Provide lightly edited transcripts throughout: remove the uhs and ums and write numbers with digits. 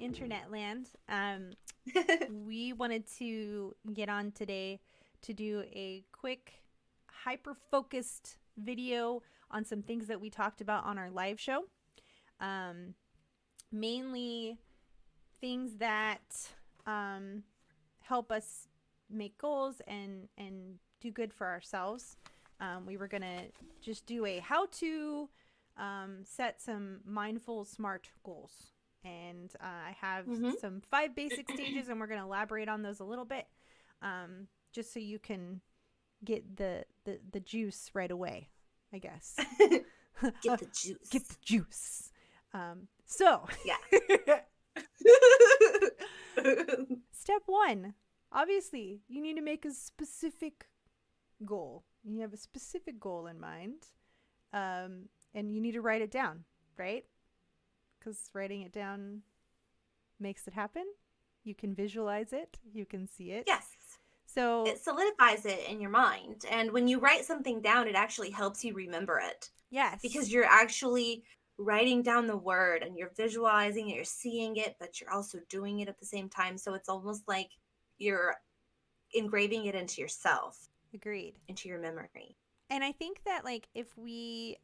internet land. We wanted to get on today to do a quick, hyper-focused video on some things that we talked about on our live show. Mainly things that help us make goals and do good for ourselves. We were going to just do a how to set some mindful, smart goals. And I have some 5 basic stages, and we're going to elaborate on those a little bit, just so you can get the juice right away, I guess. Get the juice. Get the juice. So, yeah. Step 1, obviously, you need to make a specific goal. You have a specific goal in mind, and you need to write it down, right? Because writing it down makes it happen. You can visualize it. You can see it. Yes. So it solidifies it in your mind. And when you write something down, it actually helps you remember it. Yes. Because you're actually writing down the word and you're visualizing it, you're seeing it, but you're also doing it at the same time. So it's almost like you're engraving it into yourself. Agreed. Into your memory. And I think that, like, if we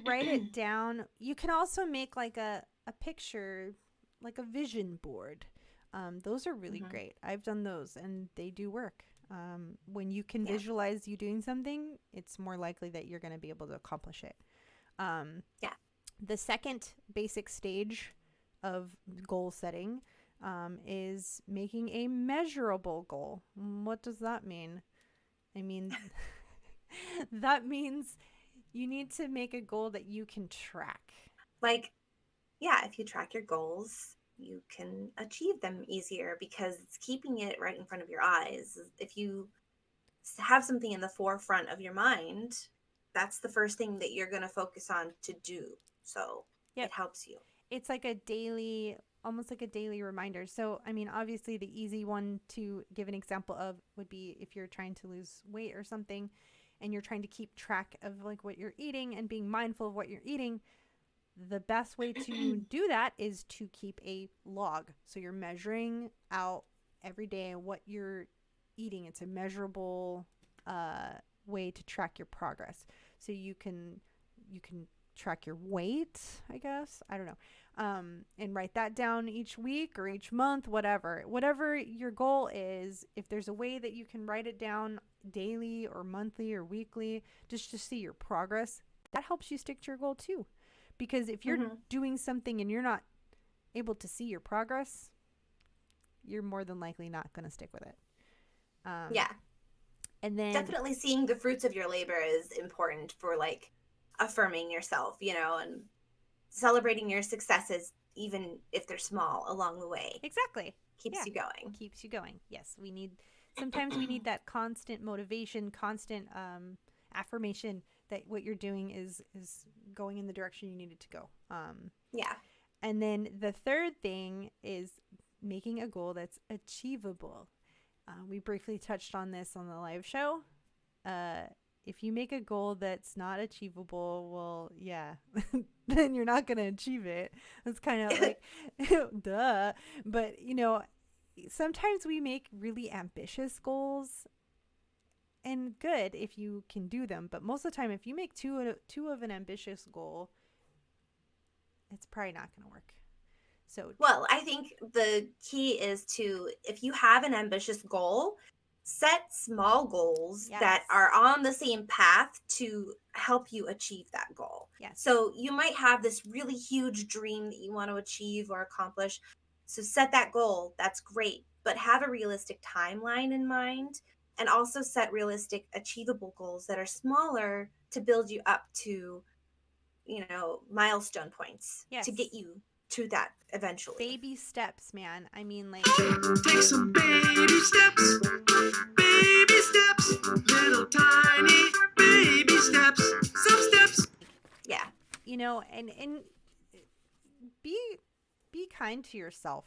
write it down, you can also make like a picture, like a vision board. Those are really great. I've done those and they do work. When you can visualize you doing something, it's more likely that you're going to be able to accomplish it. The second basic stage of goal setting is making a measurable goal. What does that mean? I mean, that means you need to make a goal that you can track. Like, yeah, if you track your goals, you can achieve them easier because it's keeping it right in front of your eyes. If you have something in the forefront of your mind, that's the first thing that you're going to focus on to do. So it helps you. It's like almost like a daily reminder. So, I mean, obviously the easy one to give an example of would be if you're trying to lose weight or something and you're trying to keep track of like what you're eating and being mindful of what you're eating. The best way to do that is to keep a log. So you're measuring out every day what you're eating. It's a measurable way to track your progress. So you can track your weight, I guess. I don't know. And write that down each week or each month, whatever your goal is. If there's a way that you can write it down daily or monthly or weekly, just to see your progress, that helps you stick to your goal too. Because if you're doing something and you're not able to see your progress, you're more than likely not going to stick with it. And then definitely seeing the fruits of your labor is important for like affirming yourself, you know, and celebrating your successes, even if they're small, along the way. Exactly. Keeps you going. Keeps you going. Yes, sometimes we need that constant motivation, constant affirmation that what you're doing is going in the direction you need it to go. And then the third thing is making a goal that's achievable. We briefly touched on this on the live show. If you make a goal that's not achievable, well, yeah, then you're not going to achieve it. It's kind of like, duh. But, you know, sometimes we make really ambitious goals. And good if you can do them, but most of the time, if you make two of an ambitious goal, it's probably not going to work. So, well, I think the key is if you have an ambitious goal, set small goals that are on the same path to help you achieve that goal. Yes. So you might have this really huge dream that you want to achieve or accomplish. So set that goal. That's great, but have a realistic timeline in mind. And also set realistic, achievable goals that are smaller to build you up to, you know, milestone points to get you to that eventually. Baby steps, man. I mean, like, take some baby steps, little tiny baby steps, some steps. Yeah. You know, and be kind to yourself.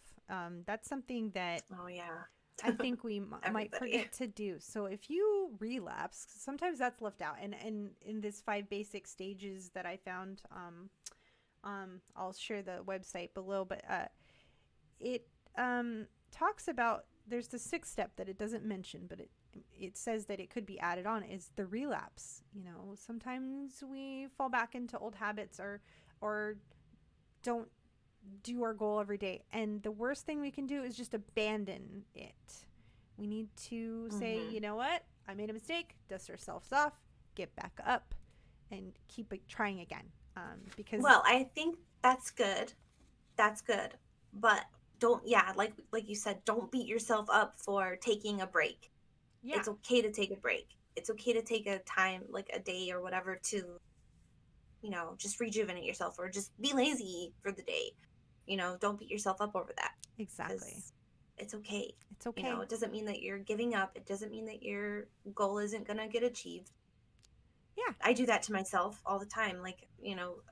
That's something that. Oh yeah. I think we might forget to do. So if you relapse, sometimes that's left out. And in this 5 basic stages that I found I'll share the website below, but it talks about, there's the sixth step that it doesn't mention, but it says that it could be added on, is the relapse. You know, sometimes we fall back into old habits or don't do our goal every day. And the worst thing we can do is just abandon it. We need to say, you know what? I made a mistake, dust ourselves off, get back up, and keep trying again. Because Well, I think that's good. That's good. But don't, like you said, don't beat yourself up for taking a break. yeah, It's okay to take a break. It's okay to take a time, like a day or whatever, to, just rejuvenate yourself or just be lazy for the day. Don't beat yourself up over that. exactly. 'Cause it's okay. It's okay. It doesn't mean that you're giving up. It doesn't mean that your goal isn't going to get achieved. Yeah. I do that to myself all the time. Like,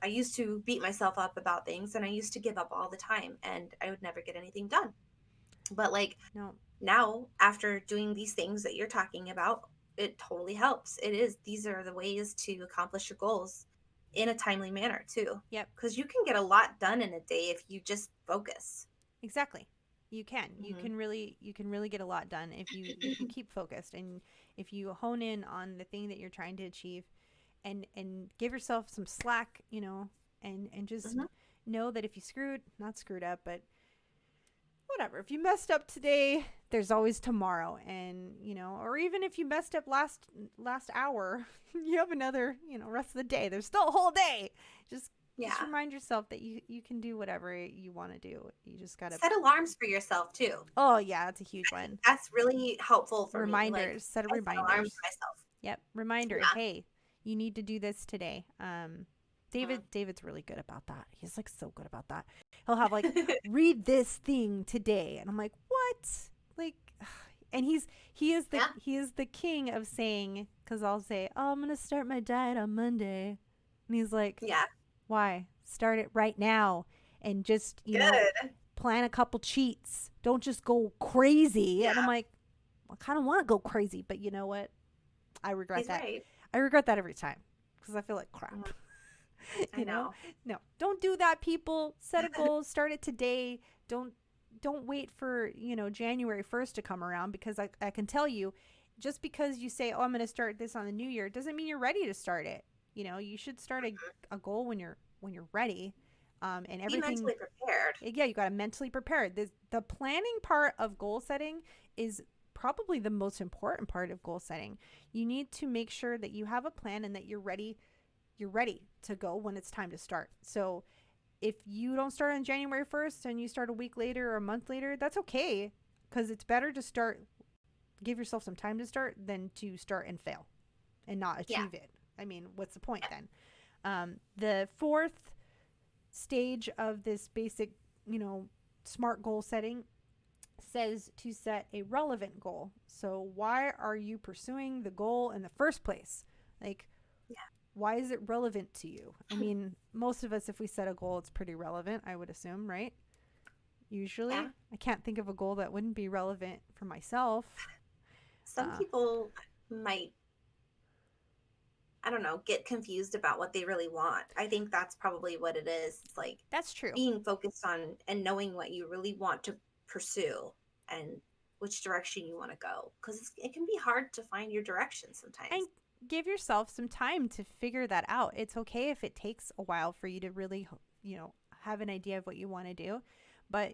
I used to beat myself up about things and I used to give up all the time and I would never get anything done. But like No. now, after doing these things that you're talking about, it totally helps. These are the ways to accomplish your goals in a timely manner too. Yep. Because you can get a lot done in a day if you just focus. Exactly. You can. You can really get a lot done if you keep focused, and if you hone in on the thing that you're trying to achieve, and give yourself some slack, and just know that if you not screwed up, but whatever, if you messed up today, there's always tomorrow. And or even if you messed up last hour, you have another rest of the day. There's still a whole day. Just remind yourself that you can do whatever you want to do. You just gotta set alarms for yourself too. Oh yeah, that's a huge one. That's really helpful for reminders. me. Like, set a reminder. Alarms for myself. Yep, reminder. Hey, you need to do this today. David's really good about that. He's like so good about that. He'll have like read this thing today, and I'm like, what? Like, and he is the king of saying, because I'll say, oh, I'm gonna start my diet on Monday, and he's like, why? Start it right now, and just plan a couple cheats. Don't just go crazy. And I'm like, I kind of want to go crazy, but you know what? I regret that. Right. I regret that every time because I feel like crap. I know. No, don't do that, people. Set a goal. Start it today. Don't wait for January 1st to come around, because I can tell you, just because you say, oh, I'm going to start this on the new year, doesn't mean you're ready to start it. You should start a goal when you're ready, and everything. Be mentally prepared. Yeah, you got to mentally prepare. The planning part of goal setting is probably the most important part of goal setting. You need to make sure that you have a plan and that you're ready to go when it's time to start. So if you don't start on January 1st and you start a week later or a month later, that's okay, because it's better to give yourself some time to start than to start and fail and not achieve it. I mean, what's the point then? The fourth stage of this basic, SMART goal setting says to set a relevant goal. So why are you pursuing the goal in the first place? Like, why is it relevant to you? I mean, most of us, if we set a goal, it's pretty relevant, I would assume, right? Usually. Yeah. I can't think of a goal that wouldn't be relevant for myself. Some people might, I don't know, get confused about what they really want. I think that's probably what it is. It's like, that's true. Being focused on and knowing what you really want to pursue and which direction you want to go, because it can be hard to find your direction sometimes. And give yourself some time to figure that out. It's okay if it takes a while for you to really, have an idea of what you want to do, but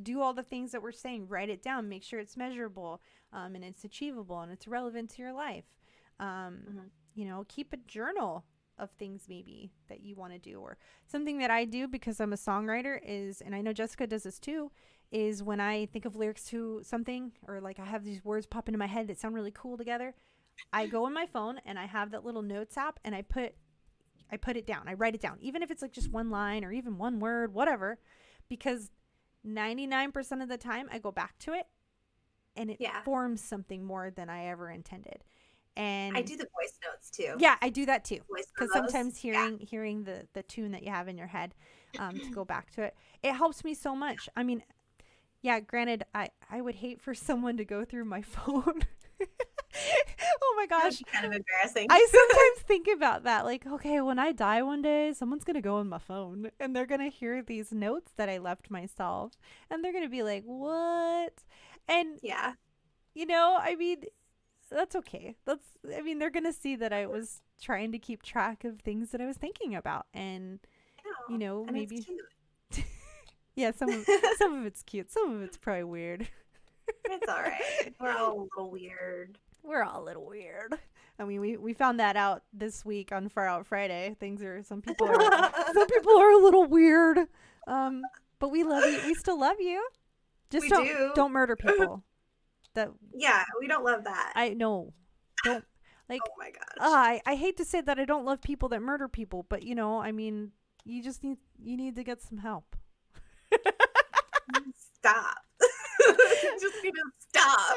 do all the things that we're saying. Write it down. Make sure it's measurable, and it's achievable, and it's relevant to your life. Keep a journal of things maybe that you want to do. Or something that I do, because I'm a songwriter, is, and I know Jessica does this too, is when I think of lyrics to something, or like I have these words pop into my head that sound really cool together, I go on my phone and I have that little notes app, and I put it down. I write it down, even if it's like just one line or even one word, whatever, because 99% of the time I go back to it and it forms something more than I ever intended. And I do the voice notes too. Yeah, I do that too. Because sometimes hearing the tune that you have in your head, to go back to it, it helps me so much. I mean, granted, I would hate for someone to go through my phone. Oh my That would gosh. be kind of embarrassing. I sometimes think about that. Like, okay, when I die one day, someone's going to go on my phone and they're going to hear these notes that I left myself. And they're going to be like, what? And, Yeah. I mean, that's okay. They're going to see that I was trying to keep track of things that I was thinking about. And, I know. And maybe. it's cute. Yeah, some of it's cute. Some of it's probably weird. It's all right. We're all a little weird. We're all a little weird. I mean, we found that out this week on Far Out Friday. Some people are a little weird. But we love you. We still love you. Just don't murder people. Yeah, we don't love that. I know. Don't like. Oh my gosh. I hate to say that I don't love people that murder people, but I mean, you need to get some help. Stop. Just need to stop.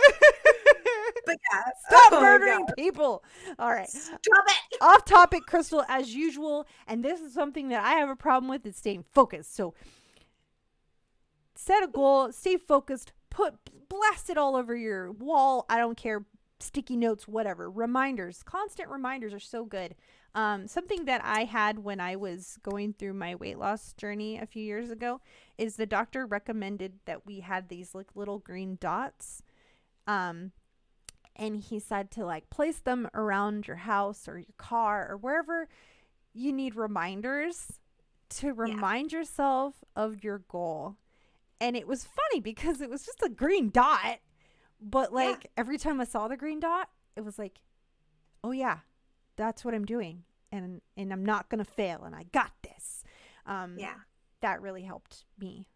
But yeah. Stop murdering people. All right. Stop it. Off topic, Krystal, as usual. And this is something that I have a problem with, is staying focused. So set a goal, stay focused, blast it all over your wall. I don't care. Sticky notes, whatever. Reminders. Constant reminders are so good. Something that I had when I was going through my weight loss journey a few years ago is the doctor recommended that we had these like little green dots. And he said to like place them around your house or your car or wherever you need reminders to remind yourself of your goal. And it was funny because it was just a green dot. But like every time I saw the green dot, it was like, oh yeah, that's what I'm doing. And I'm not going to fail. And I got this. That really helped me.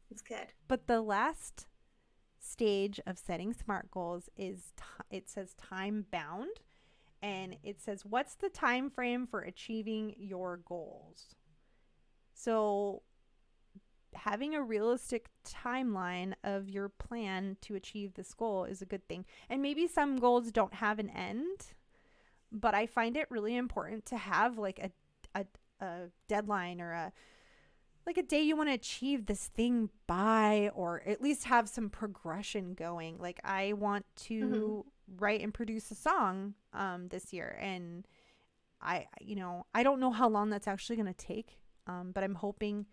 It's good. But the last stage of setting SMART goals is, it says time bound. And it says, what's the time frame for achieving your goals? So having a realistic timeline of your plan to achieve this goal is a good thing. And maybe some goals don't have an end, but I find it really important to have like a deadline or a day you want to achieve this thing by, or at least have some progression going. Like I want to write and produce a song this year, and I don't know how long that's actually going to take, but I'm hoping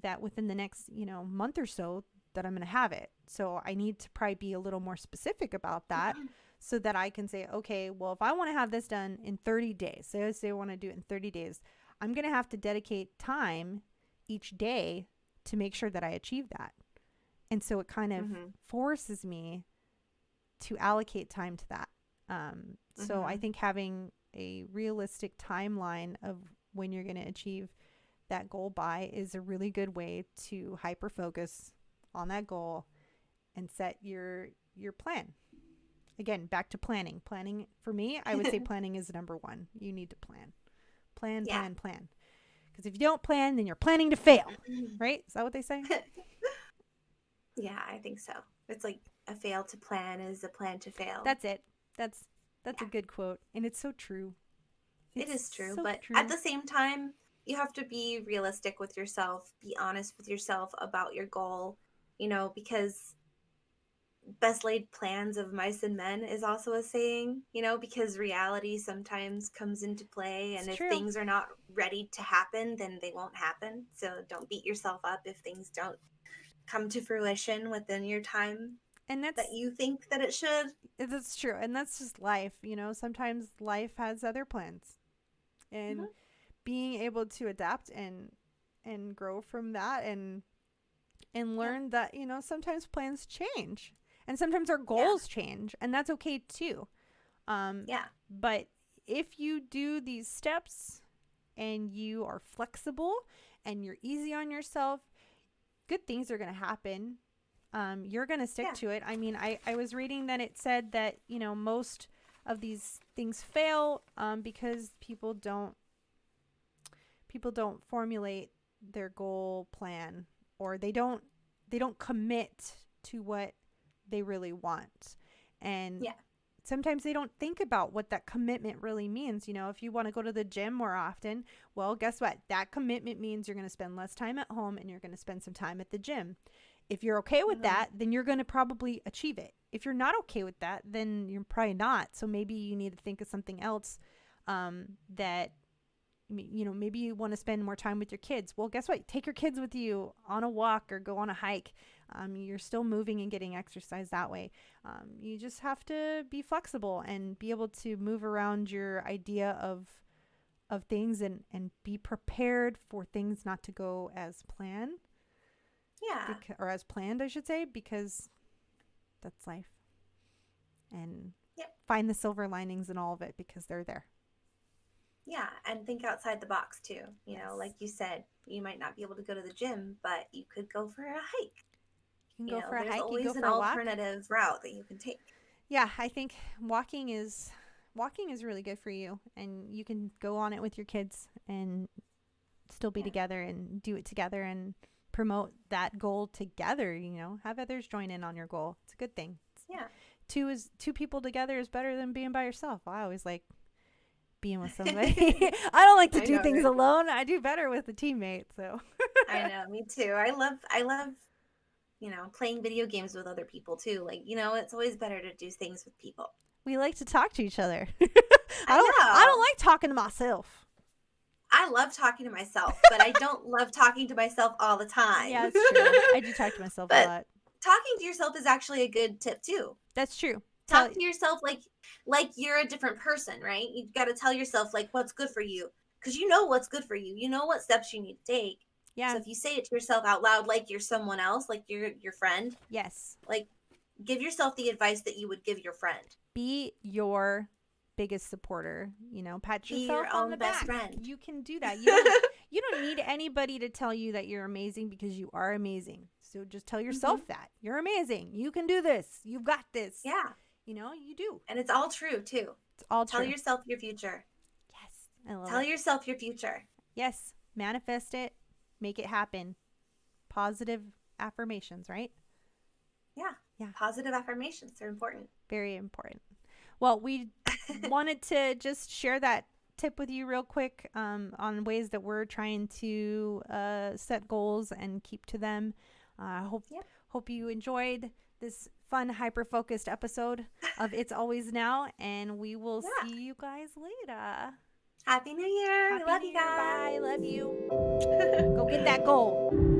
that within the next month or so that I'm going to have it. So I need to probably be a little more specific about that so that I can say, okay, well, if I want to have this done in 30 days, say I want to do it in 30 days, I'm going to have to dedicate time each day to make sure that I achieve that. And so it kind of forces me to allocate time to that. So I think having a realistic timeline of when you're going to achieve that goal by is a really good way to hyper focus on that goal and set your plan. Again, back to planning. Planning for me, I would say planning is number one. You need to plan. Plan. Because if you don't plan, then you're planning to fail. Right? Is that what they say? Yeah, I think so. It's like a fail to plan is a plan to fail. That's it. That's a good quote. And it's so true. It is true. So But true. at the same time, you have to be realistic with yourself, be honest with yourself about your goal, because best laid plans of mice and men is also a saying, because reality sometimes comes into play. And if things are not ready to happen, then they won't happen. So don't beat yourself up if things don't come to fruition within your time and that you think that it should. That's true. And that's just life. Sometimes life has other plans. And being able to adapt and grow from that and learn that, sometimes plans change. And sometimes our goals change, and that's okay too. But if you do these steps and you are flexible and you're easy on yourself, good things are going to happen. You're going to stick to it. I mean, I was reading that it said that, most of these things fail because people don't formulate their goal plan, or they don't commit to what they really want. And sometimes they don't think about what that commitment really means. If you want to go to the gym more often, well, guess what? That commitment means you're going to spend less time at home and you're going to spend some time at the gym. If you're okay with Mhm. that, then you're going to probably achieve it. If you're not okay with that, then you're probably not. So maybe you need to think of something else that, maybe you want to spend more time with your kids. Well, guess what? Take your kids with you on a walk or go on a hike. You're still moving and getting exercise that way. You just have to be flexible and be able to move around your idea of things and be prepared for things not to go as planned. Yeah. Or as planned, I should say, because that's life. And Yep. find the silver linings in all of it because they're there. Yeah, and think outside the box too. You know, Yes. like you said, you might not be able to go to the gym, but you could go for a hike. You can go for a There's hike, you always go an for a walk. alternative route that you can take. Yeah, I think walking is really good for you, and you can go on it with your kids and still be together and do it together and promote that goal together. Have others join in on your goal. It's a good thing. Yeah. Two people together is better than being by yourself. I always like being with somebody. I don't like to do things alone. I do better with a teammate. So I know, me too. I love playing video games with other people too. Like, it's always better to do things with people. We like to talk to each other. I know. I don't like talking to myself. I love talking to myself, but I don't love talking to myself all the time. Yeah, that's true. I do talk to myself a lot. Talking to yourself is actually a good tip too. That's true. Talk to yourself like you're a different person, right? You got to tell yourself like what's good for you, because you know what's good for you. You know what steps you need to take. Yeah. So if you say it to yourself out loud, like you're someone else, like you're your friend. Yes. Like, give yourself the advice that you would give your friend. Be your biggest supporter. Pat yourself your on own the best back. friend. You can do that. You don't need anybody to tell you that you're amazing, because you are amazing. So just tell yourself that you're amazing. You can do this. You've got this. Yeah. You do. And it's all true too. It's all true. Tell yourself your future. Yes. I love it. Tell yourself your future. Yes. Manifest it. Make it happen. Positive affirmations, right? Yeah. Yeah. Positive affirmations are important. Very important. Well, we wanted to just share that tip with you real quick on ways that we're trying to set goals and keep to them. Hope you enjoyed this fun, hyper-focused episode of It's Always Now, and we will see you guys later. Happy New Year. Happy Love New you Year. guys. Bye. Love you. Go get that goal.